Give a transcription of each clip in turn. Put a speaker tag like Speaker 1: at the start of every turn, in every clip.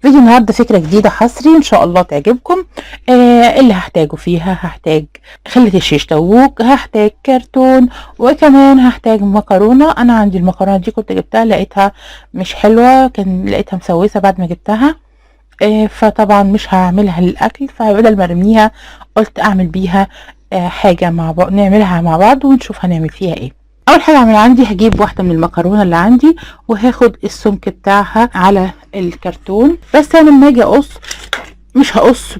Speaker 1: فيديو النهارده فكرة جديدة حصري ان شاء الله تعجبكم. اللي هحتاجه فيها هحتاج خلة الشيش طاووق، هحتاج كرتون، وكمان هحتاج مكرونة. انا عندي المكرونة دي كنت جبتها لقيتها مش حلوة، كان لقيتها مسوسة بعد ما جبتها. فطبعا مش هعملها للاكل، فبدل ما ارميها قلت اعمل بيها حاجة مع بعض، نعملها مع بعض ونشوف هنعمل فيها ايه. اول حاجه اعمل عندي هجيب واحده من المكرونه اللي عندي وهاخد السمك بتاعها على الكرتون. بس انا لما اجي اقص مش هقص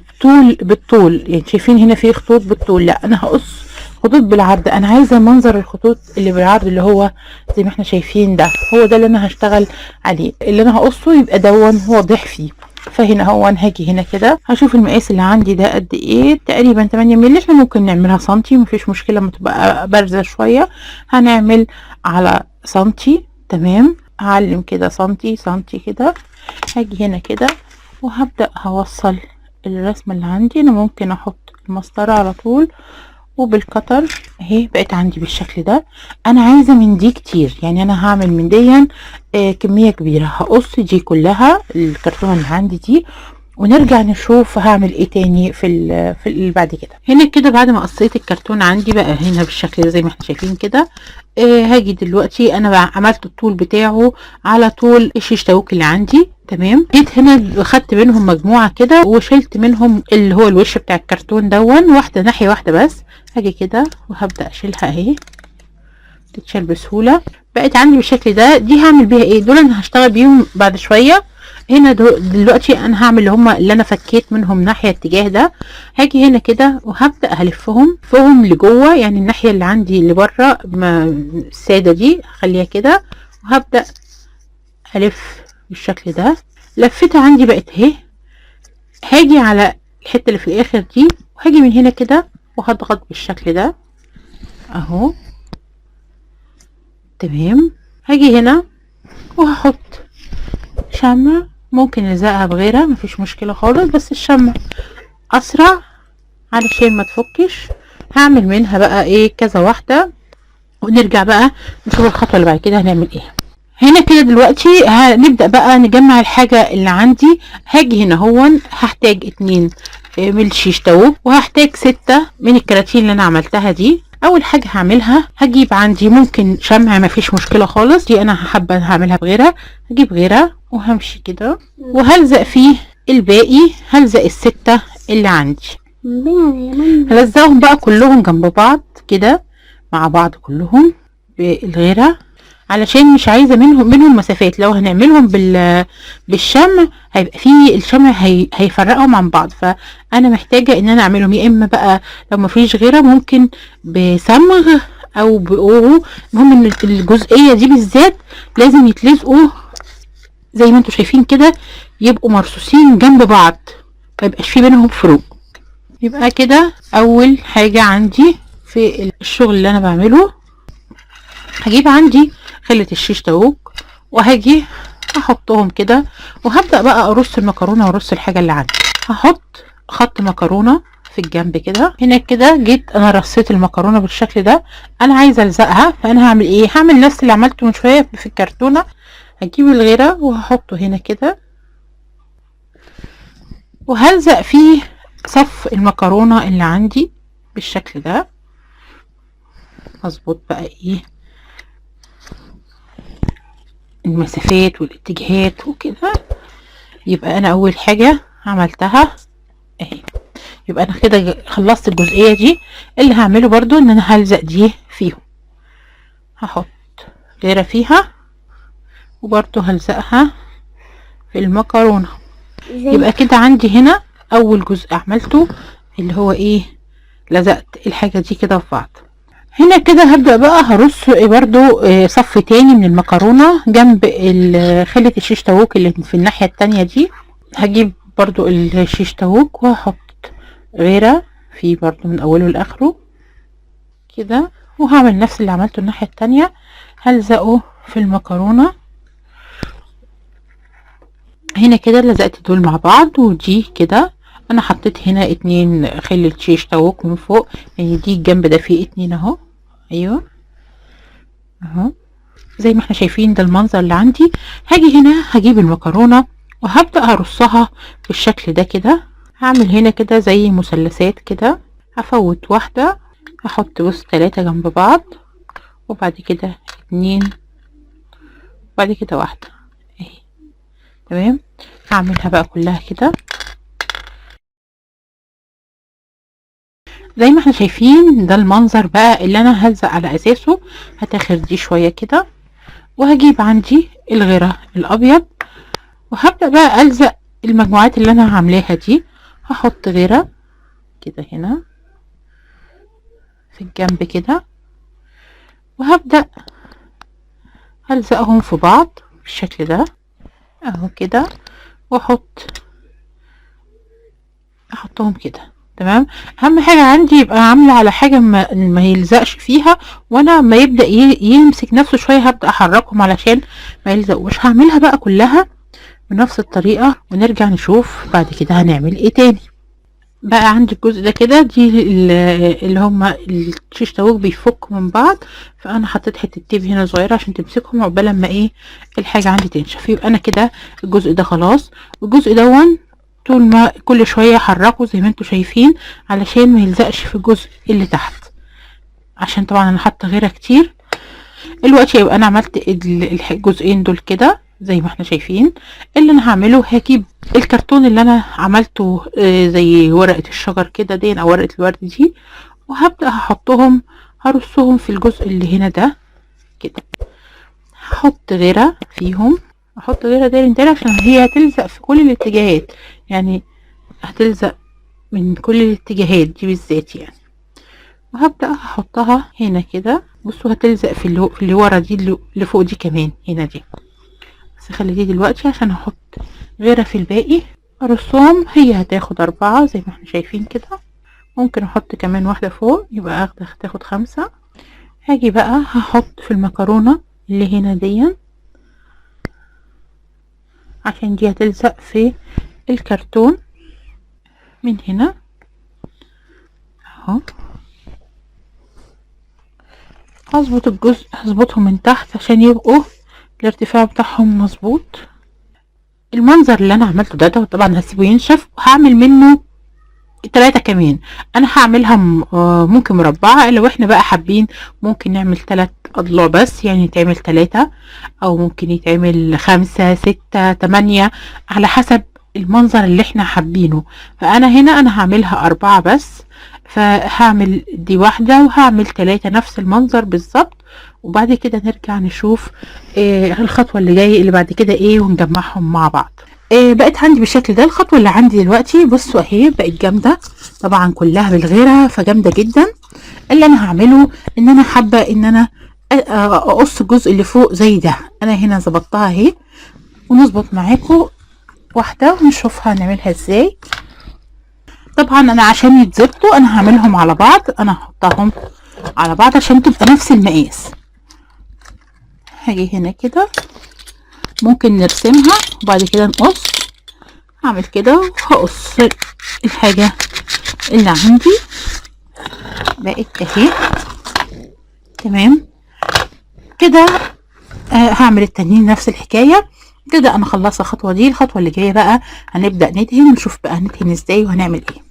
Speaker 1: بالطول، يعني شايفين هنا في خطوط بالطول، لا انا هقص خطوط بالعرض. انا عايزه منظر الخطوط اللي بالعرض اللي هو زي ما احنا شايفين ده، هو ده اللي انا هشتغل عليه، اللي انا هقصه يبقى دون واضح فيه. فهنا هو هاجي هنا كده هشوف المقاس اللي عندي ده قد ايه، تقريبا 8 مللي. احنا ممكن نعملها سنتي مفيش مشكله، لما تبقى بارزه شويه هنعمل على سنتي. تمام، هعلم كده سنتي سنتي كده. هاجي هنا كده وهبدأ هوصل الرسمة اللي عندي. انا ممكن احط المسطرة على طول وبالقطر اهي بقت عندي بالشكل ده. انا عايزة من دي كتير، يعني انا هعمل من دي كمية كبيرة. هقص دي كلها الكرتونة اللي عندي دي ونرجع نشوف هعمل ايه تاني في اللي بعد كده. هنا كده بعد ما قصيت الكرتون عندي بقى هنا بالشكل ده زي ما احنا شايفين كده. هاجي دلوقتي انا بقى عملت الطول بتاعه على طول الشيش طاووق اللي عندي. تمام، جيت هنا خدت منهم مجموعه كده وشلت منهم اللي هو الوش بتاع الكرتون دون، واحده ناحيه واحده بس. هاجي كده وهبدا اشيلها اهي، تتشال بسهوله. بقت عندي بالشكل ده. دي هعمل بيها ايه؟ دول انا هشتغل بيهم بعد شويه. هنا دلوقتي انا هعمل اللي انا فكيت منهم ناحيه الاتجاه ده. هاجي هنا كده وهبدا هلفهم فهم لجوه، يعني الناحيه اللي عندي اللي بره الساده دي هخليها كده، وهبدا الف بالشكل ده. لفتها عندي بقت اهي. هاجي على الحته اللي في الاخر دي وهاجي من هنا كده وهضغط بالشكل ده اهو. تمام، هاجي هنا وهحط شمع، ممكن نلزقها بغيرها مفيش مشكله خالص، بس الشمع اسرع علشان ما تفكش. هعمل منها بقى ايه كذا واحده ونرجع بقى نشوف الخطوه اللي بعد كده هنعمل ايه. هنا كده دلوقتي هنبدا بقى نجمع الحاجه اللي عندي. هاجي هنا هون هحتاج 2 من الشيش طاووق، وهحتاج 6 من الكراتين اللي انا عملتها دي. اول حاجه هعملها هجيب عندي ممكن شمع مفيش مشكله خالص، دي انا حابه هعملها بغيرها. هجيب غيرها وهمشي كده وهلزق فيه الباقي. هلزق ال6 اللي عندي، هلزقهم بقى كلهم جنب بعض كده مع بعض كلهم بالغيره، علشان مش عايزه منهم مسافات. لو هنعملهم بالشمع هيبقى فيه الشمع هيفرقهم عن بعض، فانا محتاجه ان انا اعملهم يا اما بقى لو مفيش غيره ممكن بصمغ او بأورو. المهم ان الجزئيه دي بالذات لازم يتلزقوا زي ما انتوا شايفين كده، يبقوا مرصوصين جنب بعض ما يبقاش في بينهم فروق. يبقى كده اول حاجه عندي في الشغل اللي انا بعمله، هجيب عندي خلة الشيش طاووق وهاجي احطهم كده وهبدأ بقى ارص المكرونة وارص الحاجة اللي عندي. هحط خط مكرونة في الجنب كده. هنا كده جيت انا رصيت المكرونة بالشكل ده. انا عايزة الزقها، فانا هعمل ايه؟ هعمل نفس اللي عملته من شوية في الكرتونة. هجيب الغيرة وهحطه هنا كده وهلزق فيه صف المكرونة اللي عندي بالشكل ده. هظبط بقى ايه المسافات والاتجاهات وكده. يبقى انا اول حاجة عملتها اهي. يبقى انا كده خلصت الجزئية دي. اللي هعمله برضو ان انا هلزق دي فيهم، هحط غيرة فيها وبرضو هلزقها في المكرونة. يبقى كده عندي هنا اول جزء عملته اللي هو ايه، لزقت الحاجة دي كده في بعض. هنا كده هبدأ بقى هرص برضو صف تاني من المكرونة جنب خلة الشيش طاووق اللي في الناحية التانية دي. هجيب برضو الشيش طاووق وهحط غيرة فيه برضو من اوله لاخره كده، وهعمل نفس اللي عملته الناحية التانية. هلزقه في المكرونة هنا كده. لزقت دول مع بعض ودي كده. انا حطيت هنا 2 خلة شيش طاووق من فوق، يعني دي الجنب ده فيه 2 اهو. ايوه اهو زي ما احنا شايفين ده المنظر اللي عندي. هاجي هنا هجيب المكرونة وهبدأ هرصها بالشكل ده كده. هعمل هنا كده زي مثلثات كده، هفوت واحدة، هحط بص 3 جنب بعض، وبعد كده 2، وبعد كده واحدة اهي. تمام، هعملها بقى كلها كده زي ما احنا شايفين. ده المنظر بقى اللي انا هلزق على اساسه. هتاخد دي شوية كده، وهجيب عندي الغيرة الابيض، وهبدأ بقى الزق المجموعات اللي انا عاملاها دي. هحط غيرة كده هنا في الجنب كده، وهبدأ هلزقهم في بعض بالشكل ده اهو كده، احطهم كده. تمام، اهم حاجة عندي يبقى عاملة على حاجة ما يلزقش فيها، وانا ما يبدأ يمسك نفسه شوية هبدأ احركهم علشان ما يلزقوش. هعملها بقى كلها بنفس الطريقة، ونرجع نشوف بعد كده هنعمل ايه تاني. بقى عندي الجزء ده كده، دي اللي هما الشيش تاووك بيفكوا من بعض، فانا حطيت حته تيب هنا صغيره عشان تمسكهم عقبال ما ايه الحاجه عندي تنشف. يبقى انا كده الجزء ده خلاص. والجزء دون طول ما كل شويه احركه زي ما انتم شايفين علشان ما يلزقش في الجزء اللي تحت، عشان طبعا انا حاطه غيره كتير دلوقتي. يبقى انا عملت الجزئين دول كده زي ما احنا شايفين. اللي انا هعمله هجيب الكرتون اللي انا عملته زي ورقة الشجر كده دي او ورقة الورد دي، وهبدأ هحطهم هرصهم في الجزء اللي هنا ده كده. هحط غيرة فيهم، احط غيرة داير عشان هي هتلزق في كل الاتجاهات، يعني هتلزق من كل الاتجاهات دي بالذات يعني. وهبدأ احطها هنا كده. بصوا هتلزق في اللي ورا دي، اللي فوق دي كمان هنا دي. بس خلي دي دلوقتي عشان هحط غيرها في الباقي. ارصهم، هي هتاخد 4 زي ما احنا شايفين كده. ممكن احط كمان واحدة فوق يبقى هتاخد 5. هاجي بقى هحط في المكرونة اللي هنا دي، عشان دي هتلزق في الكرتون من هنا اهو. هظبط الجزء، هظبطهم من تحت عشان يبقوا الارتفاع بتاعهم مظبوط. المنظر اللي انا عملته ده طبعا هسيبه ينشف، وهعمل منه 3 كمان. انا هعملها ممكن مربعة، لو احنا بقى حابين ممكن نعمل 3 اضلاع بس، يعني يتعمل 3 او ممكن يتعمل 5 6 8 على حسب المنظر اللي احنا حابينه. فانا هنا انا هعملها 4 بس، فهعمل دي واحدة وهعمل 3 نفس المنظر بالظبط. وبعد كده نرجع نشوف الخطوة اللي جاية اللي بعد كده ايه، ونجمعهم مع بعض. بقت عندي بالشكل ده. الخطوة اللي عندي دلوقتي بصوا اهي بقت جامدة طبعا، كلها بالغيرة فجامدة جدا. اللي انا هعمله ان انا حابة ان انا اقص الجزء اللي فوق زي ده. انا هنا ظبطتها اهي، ونظبط معاكم واحدة ونشوفها هنعملها ازاي. طبعا انا عشان يتظبطوا انا هعملهم على بعض، انا هحطهم على بعض عشان تبقى نفس المقاس. هاجي هنا كده، ممكن نرسمها وبعد كده نقص. هعمل كده وهقص الحاجة اللي عندي بقت اهي. تمام كده. هعمل التانيين نفس الحكاية كده. انا خلصت الخطوة دي. الخطوة اللي جاية بقى هنبدأ ندهن، ونشوف بقى هندهن ازاي وهنعمل ايه.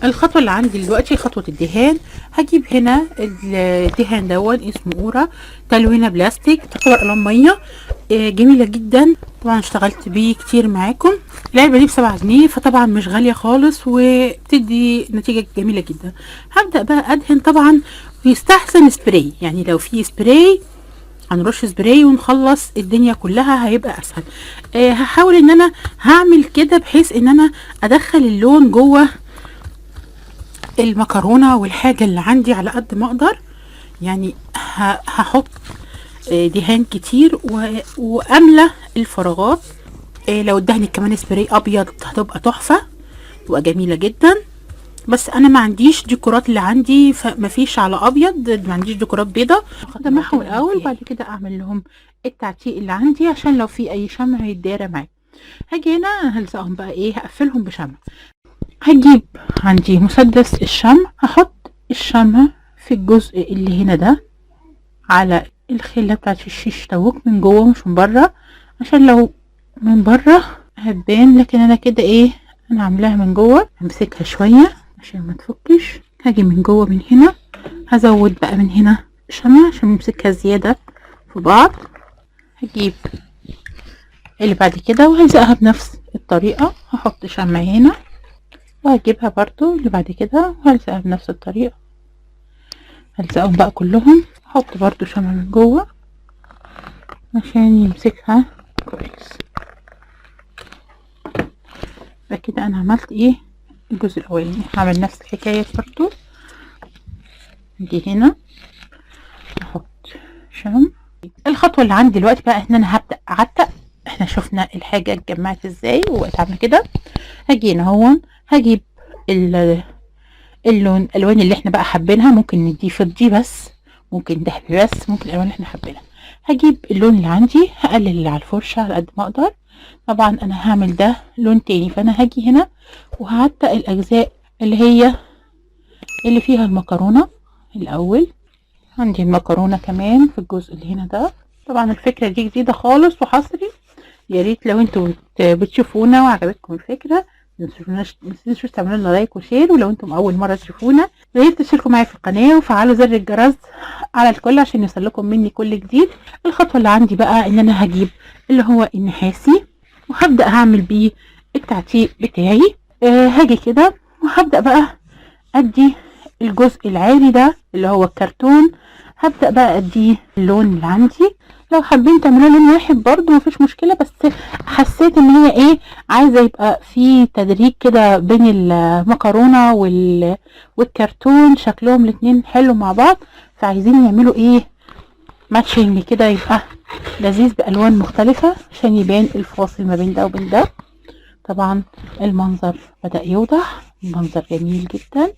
Speaker 1: الخطوة اللي عندي دلوقتي خطوة الدهان. هجيب هنا الدهان دون اسمه اورا تلوينة بلاستيك، تعتبر قلم مية جميلة جدا. طبعا اشتغلت بيه كتير معاكم. العلبة دي ب7 جنيه، فطبعا مش غالية خالص وبتدي نتيجة جميلة جدا. هبدأ بقى ادهن. طبعا يستحسن سبراي، يعني لو في سبراي هنرش سبراي ونخلص الدنيا كلها هيبقى اسهل. هحاول ان انا هعمل كده بحيث ان انا ادخل اللون جوه المكرونة والحاجة اللي عندي على قد ما اقدر. يعني هحط دهان كتير واملى الفراغات. لو ادهني كمان سبراي ابيض هتبقى تحفة، تبقى جميلة جدا. بس انا ما عنديش ديكورات، اللي عندي فما فيش على ابيض، ما عنديش ديكورات بيضة. اجمعهم الاول بعد كده اعمل لهم التعتيق اللي عندي عشان لو في اي شمع يتدارى معايا. هاجي هنا هلزقهم بقى ايه، هقفلهم بشمع. هجيب عندي مسدس الشمع، هحط الشمع في الجزء اللي هنا ده على الخلة بتاعت الشيش تاووك من جوه مش من بره، عشان لو من بره هتبان، لكن انا كده ايه، انا عاملاها من جوه. همسكها شويه عشان ما تفكش. هاجي من جوه من هنا، هزود بقى من هنا شمع عشان نمسكها زياده في بعض. هجيب اللي بعد كده وهلزقها بنفس الطريقه. هحط شمع هنا وهجيبها برضو اللي بعد كده وهلزقها بنفس الطريقه. هلزقهم بقى كلهم. هحط برضو شمع من جوه عشان يمسكها كويس. فكده انا عملت ايه، الجزء الاولاني. هعمل نفس الحكايه برضو. نجي هنا احط شمع. الخطوه اللي عندي دلوقتي بقى ان انا هبدا اعتق. احنا شفنا الحاجه اتجمعت ازاي وبقت عامله كده. هاجي هنا هون، هجيب اللون، الالوان اللي احنا بقى حابينها. ممكن ندي فضي بس، ممكن ذهبي بس، ممكن الالوان اللي احنا حابينها. هجيب اللون اللي عندي، هقلل اللي على الفرشه على قد ما اقدر. طبعا انا هعمل ده لون تاني، فانا هاجي هنا وهعتق الاجزاء اللي هي اللي فيها المكرونه الاول. عندي المكرونه كمان في الجزء اللي هنا ده. طبعا الفكره دي جديده خالص وحصري. يا ريت لو انتوا بتشوفونا وعجبتكم الفكره متنسوش تعملوا لنا لايك وشير. ولو انتم اول مره تشوفونا يا ريت تشتركوا معايا في القناه وفعلوا زر الجرس على الكل عشان يوصلكم مني كل جديد. الخطوه اللي عندي بقى ان انا هجيب اللي هو النحاسي وهبدا هعمل بيه التعتيق بتاعي. هاجي كده وهبدا بقى ادي الجزء العالي ده اللي هو الكرتون، هبدأ بقى اديه اللون اللي عندي. لو حابين تعملوا لون واحد برضو مفيش مشكلة، بس حسيت ان هي ايه، عايزة يبقى في تدريج كده بين المكرونة والكرتون، شكلهم الاتنين حلو مع بعض. فعايزين يعملوا ايه، ماتشنج كده، يبقى لذيذ بألوان مختلفة عشان يبان الفاصل ما بين ده وبين ده. طبعا المنظر بدأ يوضح، المنظر جميل جدا،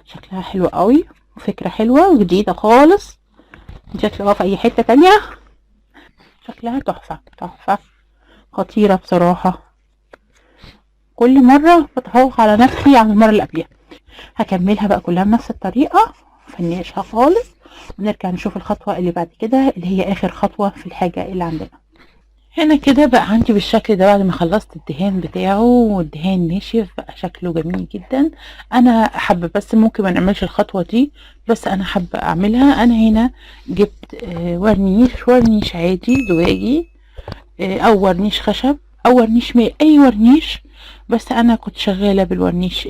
Speaker 1: شكلها حلو قوي وفكرة حلوة وجديدة خالص. شكلها في اي حتة تانية شكلها تحفة تحفة، خطيرة بصراحة. كل مرة بتفوق على نفسي عن المرة اللي قبلها. هكملها بقى كلها بنفس الطريقة، مفنيشها خالص، ونرجع نشوف الخطوة اللي بعد كده اللي هي اخر خطوة في الحاجة اللي عندنا. هنا كده بقى عندي بالشكل ده بعد ما خلصت الدهان بتاعه، والدهان نشف بقى شكله جميل جدا. انا حابه بس ممكن ما نعملش الخطوه دي، بس انا حابه اعملها. انا هنا جبت ورنيش عادي زجاجي، او ورنيش خشب او ورنيش ماء، اي ورنيش. بس انا كنت شغاله بالورنيش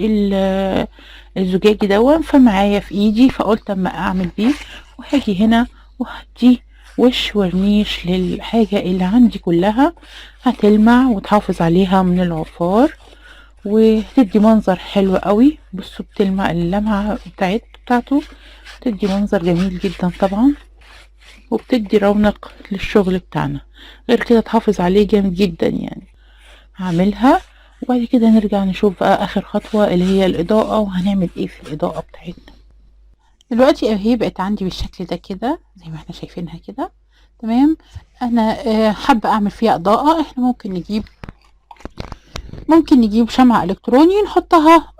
Speaker 1: الزجاجي دون، فمعايا في ايدي فقلت اما اعمل بيه. وهاجي هنا وهدي وش ورنيش للحاجة اللي عندي كلها، هتلمع وتحافظ عليها من العفار وتدي منظر حلو قوي. بصوا بتلمع اللمعة بتاعته، تدي منظر جميل جدا طبعا، وبتدي رونق للشغل بتاعنا. غير كده تحافظ عليه جامد جدا يعني. هعملها وبعد كده نرجع نشوف بقى اخر خطوة اللي هي الاضاءة، وهنعمل ايه في الاضاءة بتاعتنا. دلوقتي اهي بقت عندي بالشكل ده كده زي ما احنا شايفينها كده تمام. انا حابه اعمل فيها اضاءه. احنا ممكن نجيب شمعة الكتروني نحطها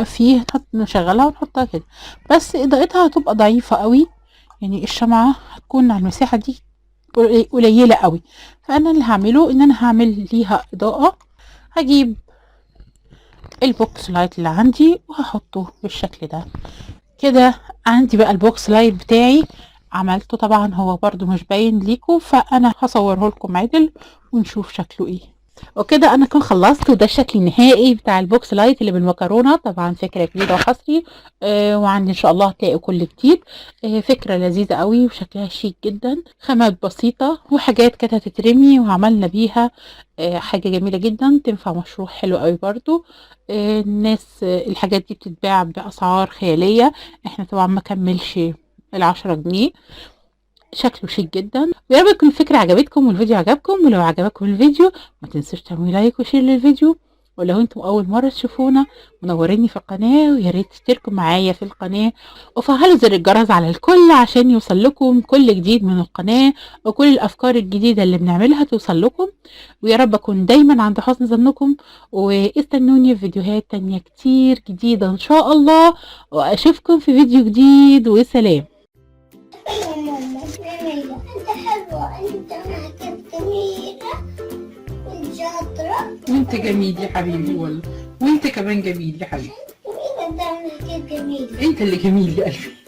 Speaker 1: فيه، نشغلها ونحطها كده، بس اضاءتها هتبقى ضعيفه قوي. يعني الشمعة هتكون على المساحه دي قليله قوي. فانا اللي هعمله ان انا هعمل ليها اضاءه. هجيب البوكس لايت اللي عندي وهحطه بالشكل ده كده. عندي بقى البوكس لايت بتاعي عملته، طبعا هو برضو مش باين ليكم، فانا هصوره لكم عدل ونشوف شكله ايه. وكده انا كنت خلصت، وده الشكل النهائي بتاع البوكس لايت اللي بالمكرونه. طبعا فكره جديده وحصري، وعندي ان شاء الله هتلاقوا كل جديد. فكره لذيذه قوي وشكلها شيك جدا، خامات بسيطه وحاجات كانت هتترمي وعملنا بيها حاجه جميله جدا، تنفع مشروع حلو قوي برضو. الناس الحاجات دي بتتباع باسعار خياليه، احنا طبعا ما كملش ال10 جنيه. شكله شيك جدا. ويا رب تكون الفكرة عجبتكم والفيديو عجبكم. ولو عجبكم الفيديو ما تنسوش تعملوا لايك وشير للفيديو. ولو انتم اول مرة تشوفونا منوريني في القناة، ويا ريت تشتركوا معايا في القناة وفعلوا زر الجرس على الكل عشان يوصل لكم كل جديد من القناة، وكل الافكار الجديدة اللي بنعملها توصل لكم. ويا رب اكون دايما عند حسن ظنكم، واستنوني في فيديوهات تانية كتير جديدة ان شاء الله، واشوفكم في فيديو جديد، وسلام.
Speaker 2: ماما جميلة، أنت حلوة، أنت ما كنت جميلة، وإن شاء شاطرة.
Speaker 1: وانت جميل يا حبيبي والله، وانت كمان جميل يا حبيبي.
Speaker 2: مين بتعمل كده جميل؟
Speaker 1: انت اللي جميل يا قلبي.